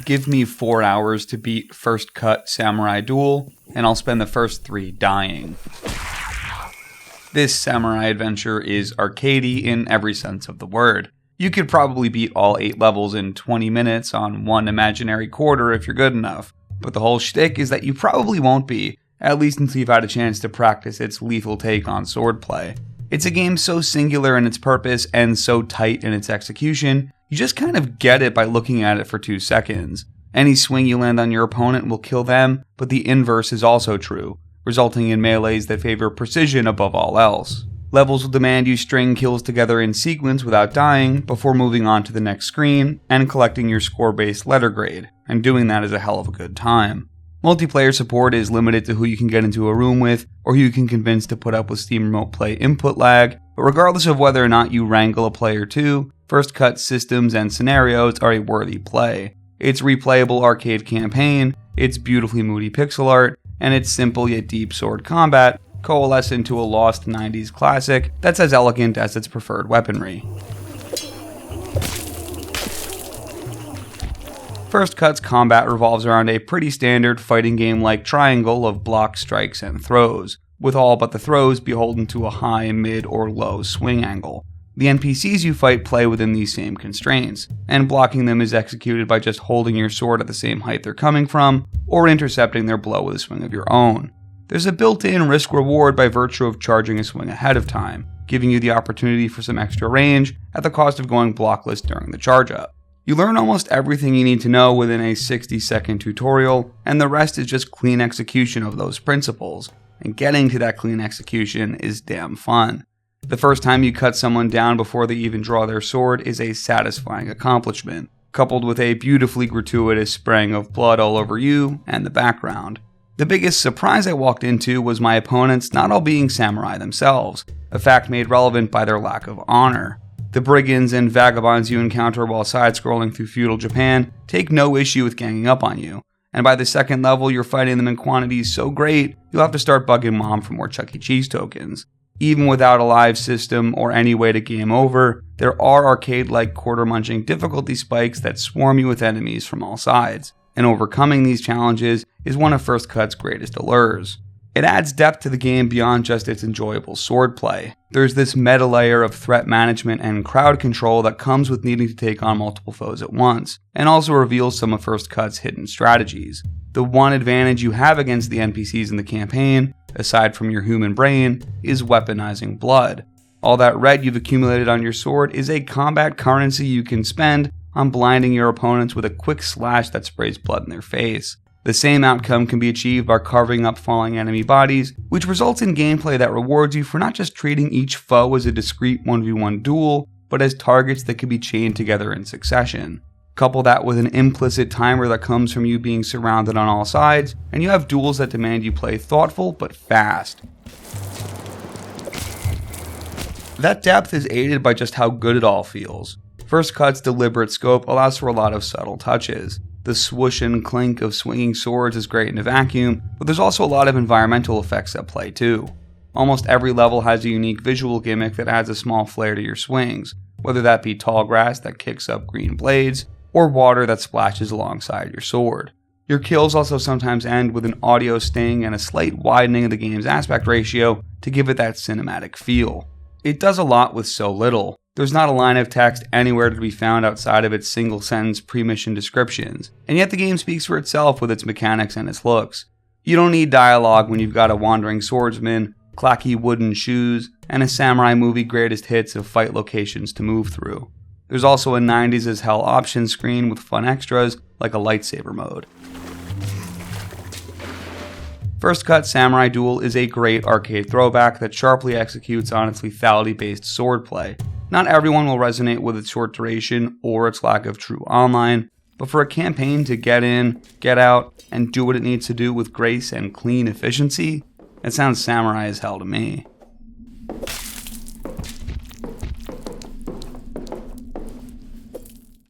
give me 4 hours to beat First Cut Samurai Duel, and I'll spend the first 3 dying. This samurai adventure is arcadey in every sense of the word. You could probably beat all 8 levels in 20 minutes on one imaginary quarter if you're good enough, but the whole shtick is that you probably won't be, at least until you've had a chance to practice its lethal take on swordplay. It's a game so singular in its purpose and so tight in its execution, you just kind of get it by looking at it for 2 seconds. Any swing you land on your opponent will kill them, but the inverse is also true, resulting in melees that favor precision above all else. Levels will demand you string kills together in sequence without dying before moving on to the next screen and collecting your score-based letter grade, and doing that is a hell of a good time. Multiplayer support is limited to who you can get into a room with or who you can convince to put up with Steam Remote Play input lag, but regardless of whether or not you wrangle a player too, First Cut systems and scenarios are a worthy play. Its replayable arcade campaign, its beautifully moody pixel art, and its simple yet deep sword combat coalesce into a lost 90s classic that's as elegant as its preferred weaponry. First Cut's combat revolves around a pretty standard fighting game-like triangle of blocks, strikes, and throws, with all but the throws beholden to a high, mid, or low swing angle. The NPCs you fight play within these same constraints, and blocking them is executed by just holding your sword at the same height they're coming from, or intercepting their blow with a swing of your own. There's a built-in risk-reward by virtue of charging a swing ahead of time, giving you the opportunity for some extra range at the cost of going blockless during the charge-up. You learn almost everything you need to know within a 60-second tutorial, and the rest is just clean execution of those principles, and getting to that clean execution is damn fun. The first time you cut someone down before they even draw their sword is a satisfying accomplishment, coupled with a beautifully gratuitous spraying of blood all over you and the background. The biggest surprise I walked into was my opponents not all being samurai themselves, a fact made relevant by their lack of honor. The brigands and vagabonds you encounter while side-scrolling through feudal Japan take no issue with ganging up on you, and by the second level you're fighting them in quantities so great you'll have to start bugging mom for more Chuck E. Cheese tokens. Even without a live system or any way to game over, there are arcade-like quarter-munching difficulty spikes that swarm you with enemies from all sides, and overcoming these challenges is one of First Cut's greatest allures. It adds depth to the game beyond just its enjoyable swordplay. There's this meta layer of threat management and crowd control that comes with needing to take on multiple foes at once, and also reveals some of First Cut's hidden strategies. The one advantage you have against the NPCs in the campaign, aside from your human brain, is weaponizing blood. All that red you've accumulated on your sword is a combat currency you can spend on blinding your opponents with a quick slash that sprays blood in their face. The same outcome can be achieved by carving up falling enemy bodies, which results in gameplay that rewards you for not just treating each foe as a discrete 1v1 duel, but as targets that can be chained together in succession. Couple that with an implicit timer that comes from you being surrounded on all sides, and you have duels that demand you play thoughtful but fast. That depth is aided by just how good it all feels. First Cut's deliberate scope allows for a lot of subtle touches. The swoosh and clink of swinging swords is great in a vacuum, but there's also a lot of environmental effects at play too. Almost every level has a unique visual gimmick that adds a small flair to your swings, whether that be tall grass that kicks up green blades, or water that splashes alongside your sword. Your kills also sometimes end with an audio sting and a slight widening of the game's aspect ratio to give it that cinematic feel. It does a lot with so little. There's not a line of text anywhere to be found outside of its single-sentence pre-mission descriptions, and yet the game speaks for itself with its mechanics and its looks. You don't need dialogue when you've got a wandering swordsman, clacky wooden shoes, and a samurai movie greatest hits of fight locations to move through. There's also a 90s as hell option screen with fun extras like a lightsaber mode. First Cut Samurai Duel is a great arcade throwback that sharply executes on its lethality-based swordplay. Not everyone will resonate with its short duration or its lack of true online, but for a campaign to get in, get out, and do what it needs to do with grace and clean efficiency, it sounds samurai as hell to me.